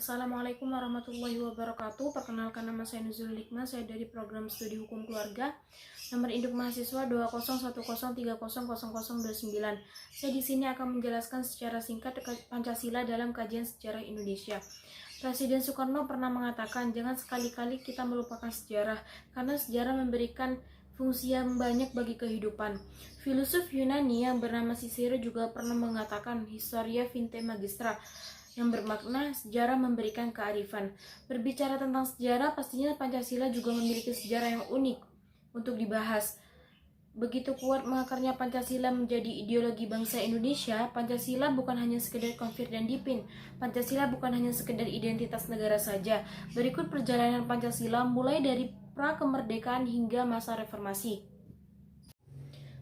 Assalamualaikum warahmatullahi wabarakatuh. Perkenalkan, nama saya Nuzul Hikmah. Saya dari program studi hukum keluarga. Nomor induk mahasiswa 2010300029. Saya di sini akan menjelaskan secara singkat Pancasila dalam kajian sejarah Indonesia. Presiden Soekarno pernah mengatakan, jangan sekali-kali kita melupakan sejarah, karena sejarah memberikan fungsi yang banyak bagi kehidupan. Filosof Yunani yang bernama Cicero juga pernah mengatakan, Historia Vitae Magistra, yang bermakna sejarah memberikan kearifan. Berbicara tentang sejarah, pastinya Pancasila juga memiliki sejarah yang unik untuk dibahas. Begitu kuat mengakarnya Pancasila menjadi ideologi bangsa Indonesia, Pancasila bukan hanya sekedar konfir dan dipin. Pancasila bukan hanya sekedar identitas negara saja. Berikut perjalanan Pancasila mulai dari pra-kemerdekaan hingga masa reformasi.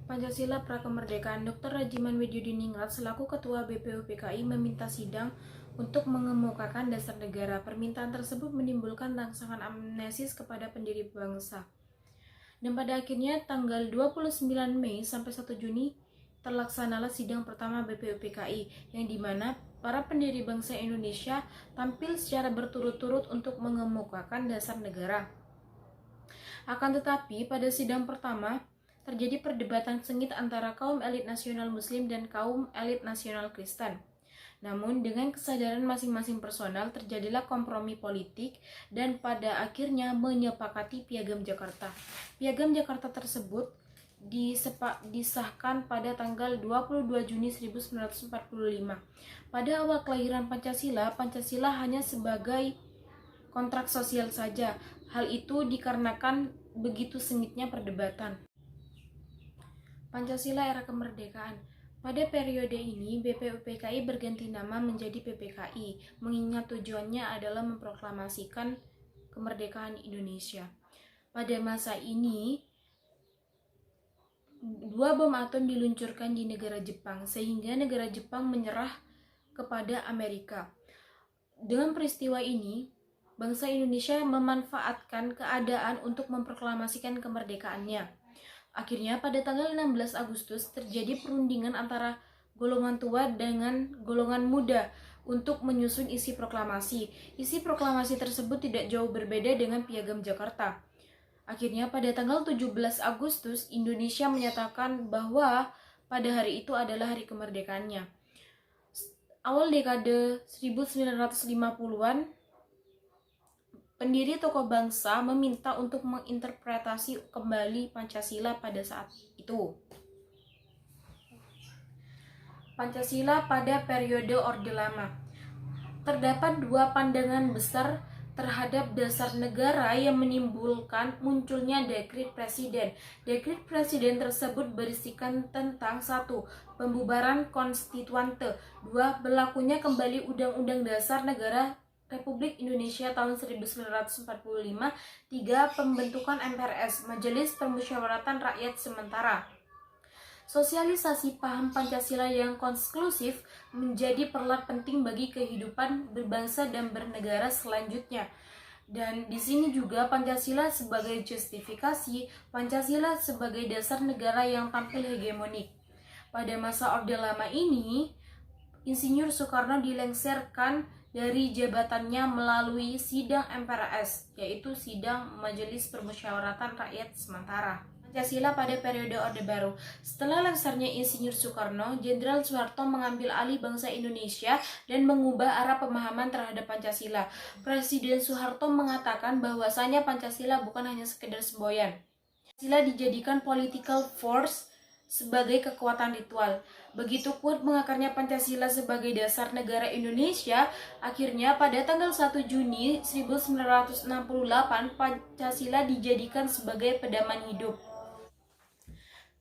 Pancasila Prakemerdekaan. Dr. Rajiman Widyodiningrat selaku Ketua BPUPKI meminta sidang untuk mengemukakan dasar negara. Permintaan tersebut menimbulkan rangsangan amnesis kepada pendiri bangsa. Dan pada akhirnya tanggal 29 Mei sampai 1 Juni terlaksanalah sidang pertama BPUPKI, yang dimana para pendiri bangsa Indonesia tampil secara berturut-turut untuk mengemukakan dasar negara. Akan tetapi pada sidang pertama terjadi perdebatan sengit antara kaum elit nasional Muslim dan kaum elit nasional Kristen. Namun dengan kesadaran masing-masing personal terjadilah kompromi politik dan pada akhirnya menyepakati Piagam Jakarta. Piagam Jakarta tersebut disahkan pada tanggal 22 Juni 1945. Pada awal kelahiran Pancasila, Pancasila hanya sebagai kontrak sosial saja. Hal itu dikarenakan begitu sengitnya perdebatan. Pancasila era kemerdekaan. Pada periode ini, BPUPKI berganti nama menjadi PPKI, mengingat tujuannya adalah memproklamasikan kemerdekaan Indonesia. Pada masa ini, 2 bom atom diluncurkan di negara Jepang, sehingga negara Jepang menyerah kepada Amerika. Dengan peristiwa ini, bangsa Indonesia memanfaatkan keadaan untuk memproklamasikan kemerdekaannya. Akhirnya pada tanggal 16 Agustus terjadi perundingan antara golongan tua dengan golongan muda untuk menyusun isi proklamasi. Isi proklamasi tersebut tidak jauh berbeda dengan Piagam Jakarta. Akhirnya pada tanggal 17 Agustus Indonesia menyatakan bahwa pada hari itu adalah hari kemerdekaannya. Awal dekade 1950-an, pendiri tokoh bangsa meminta untuk menginterpretasi kembali Pancasila pada saat itu. Pancasila pada periode Orde Lama. Terdapat 2 pandangan besar terhadap dasar negara yang menimbulkan munculnya dekret presiden. Dekret presiden tersebut berisikan tentang 1. Pembubaran konstituante, 2. Berlakunya kembali Undang-Undang Dasar Negara Republik Indonesia tahun 1945, 3. Pembentukan MPRS, Majelis Permusyawaratan Rakyat Sementara. Sosialisasi paham Pancasila yang konklusif menjadi peran penting bagi kehidupan berbangsa dan bernegara selanjutnya. Dan di sini juga Pancasila sebagai justifikasi, Pancasila sebagai dasar negara yang tampil hegemonik. Pada masa Orde Lama ini, Insinyur Soekarno dilengsarkan dari jabatannya melalui sidang MPRS, yaitu sidang Majelis Permusyawaratan Rakyat Sementara. Pancasila pada periode Orde Baru. Setelah lengsarnya Insinyur Soekarno, Jenderal Soeharto mengambil alih bangsa Indonesia dan mengubah arah pemahaman terhadap Pancasila. Presiden Soeharto mengatakan bahwasanya Pancasila bukan hanya sekedar semboyan. Pancasila dijadikan political force sebagai kekuatan ritual. Begitu kuat mengakarnya Pancasila sebagai dasar negara Indonesia, akhirnya pada tanggal 1 Juni 1968 Pancasila dijadikan sebagai pedoman hidup.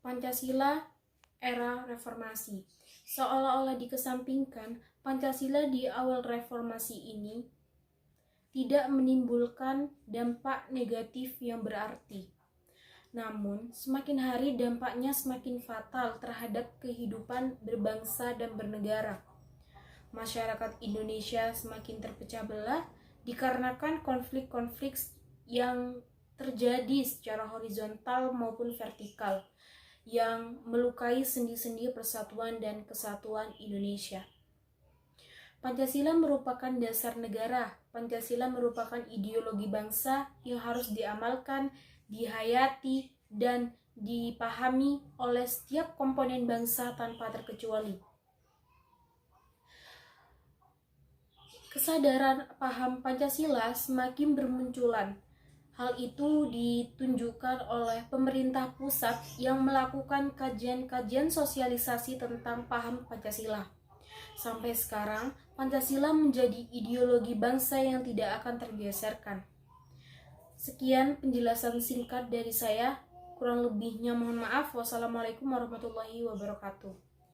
Pancasila era reformasi. Seolah-olah dikesampingkan, Pancasila di awal reformasi ini tidak menimbulkan dampak negatif yang berarti. Namun, semakin hari dampaknya semakin fatal terhadap kehidupan berbangsa dan bernegara. Masyarakat Indonesia semakin terpecah belah dikarenakan konflik-konflik yang terjadi secara horizontal maupun vertikal yang melukai sendi-sendi persatuan dan kesatuan Indonesia. Pancasila merupakan dasar negara. Pancasila merupakan ideologi bangsa yang harus diamalkan, dihayati, dan dipahami oleh setiap komponen bangsa tanpa terkecuali. Kesadaran paham Pancasila semakin bermunculan. Hal itu ditunjukkan oleh pemerintah pusat yang melakukan kajian-kajian sosialisasi tentang paham Pancasila. Sampai sekarang, Pancasila menjadi ideologi bangsa yang tidak akan tergeserkan. Sekian penjelasan singkat dari saya. Kurang lebihnya mohon maaf. Wassalamualaikum warahmatullahi wabarakatuh.